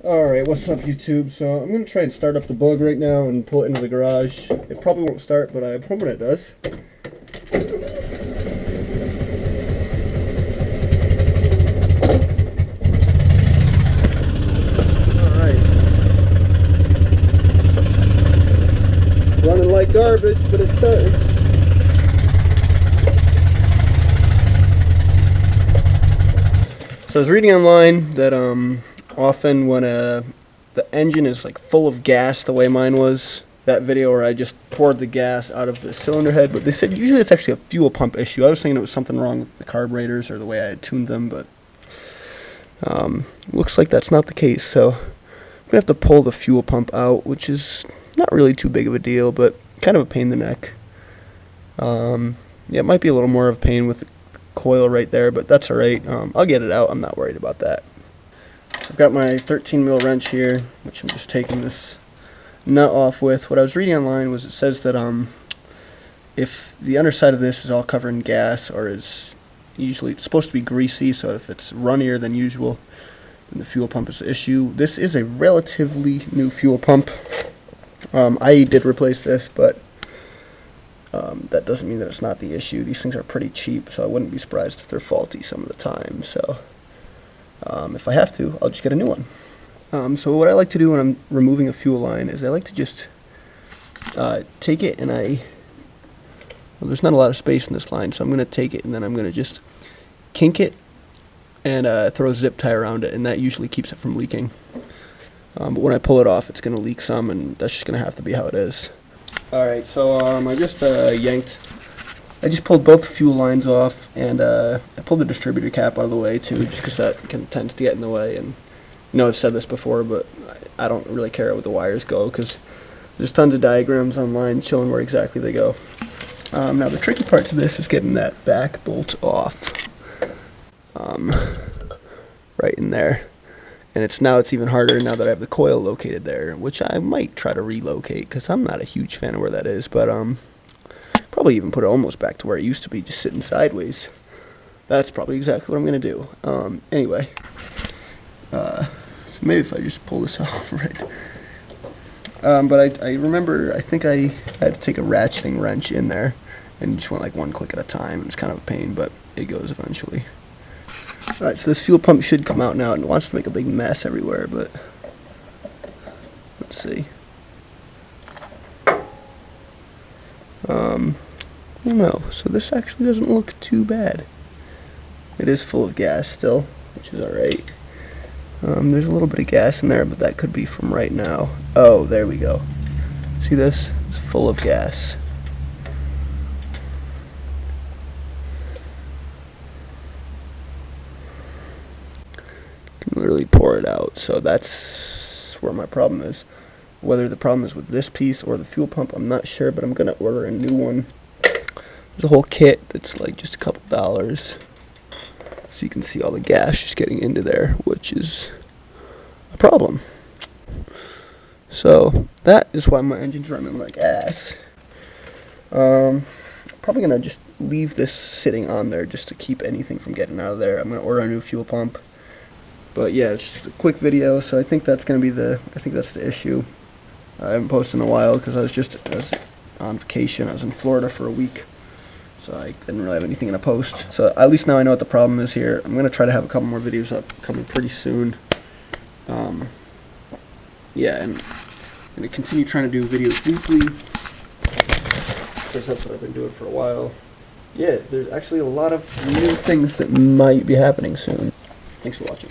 Alright, what's up YouTube? So I'm going to try and start up the Bug right now and pull it into the garage. It probably won't start, but I'm hoping it does. Alright. Running like garbage, but it's starting. So I was reading online that often when the engine is like full of gas, the way mine was, that video where I just poured the gas out of the cylinder head, but they said usually it's actually a fuel pump issue. I was thinking it was something wrong with the carburetors or the way I had tuned them, but looks like that's not the case. So I'm gonna have to pull the fuel pump out, which is not really too big of a deal, but kind of a pain in the neck. Yeah, it might be a little more of a pain with the coil right there, but that's alright. I'll get it out. I'm not worried about that. So I've got my 13 mil wrench here, which I'm just taking this nut off with. What I was reading online was it says that if the underside of this is all covered in gas, or is usually it's supposed to be greasy, so if it's runnier than usual, then the fuel pump is the issue. This is a relatively new fuel pump. I did replace this, but that doesn't mean that it's not the issue. These things are pretty cheap, so I wouldn't be surprised if they're faulty some of the time. So if I have to, I'll just get a new one. So what I like to do when I'm removing a fuel line is I like to just take it and well, there's not a lot of space in this line, so I'm going to take it and then I'm going to just kink it and throw a zip tie around it, and that usually keeps it from leaking. But when I pull it off, it's going to leak some, and that's just going to have to be how it is. Alright, so I just I just pulled both fuel lines off, and I pulled the distributor cap out of the way too, just because that tends to get in the way. And you know, I've said this before, but I don't really care where the wires go, because there's tons of diagrams online showing where exactly they go. Now the tricky part to this is getting that back bolt off, right in there. And it's even harder now that I have the coil located there, which I might try to relocate, because I'm not a huge fan of where that is, but probably even put it almost back to where it used to be, just sitting sideways. That's probably exactly what I'm going to do. Anyway, so maybe if I just pull this out right. But I remember, I think I had to take a ratcheting wrench in there, and just went like one click at a time. It was kind of a pain, but it goes eventually. Alright, so this fuel pump should come out now, and it wants to make a big mess everywhere, but let's see. I don't know, so this actually doesn't look too bad. It is full of gas still, which is alright. There's a little bit of gas in there, but that could be from right now. Oh, there we go. See this? It's full of gas. Can literally pour it out, so that's where my problem is. Whether the problem is with this piece or the fuel pump, I'm not sure, but I'm gonna order a new one. There's a whole kit that's like just a couple dollars, so you can see all the gas just getting into there, which is a problem. So that is why my engine's running like ass. Probably gonna just leave this sitting on there just to keep anything from getting out of there. I'm gonna order a new fuel pump. But yeah, it's just a quick video, so I think that's gonna be I think that's the issue. I haven't posted in a while because I was on vacation. I was in Florida for a week, so I didn't really have anything to post. So at least now I know what the problem is here. I'm gonna try to have a couple more videos up coming pretty soon. Yeah, and I'm gonna continue trying to do videos weekly, because that's what I've been doing for a while. Yeah, there's actually a lot of new things that might be happening soon. Thanks for watching.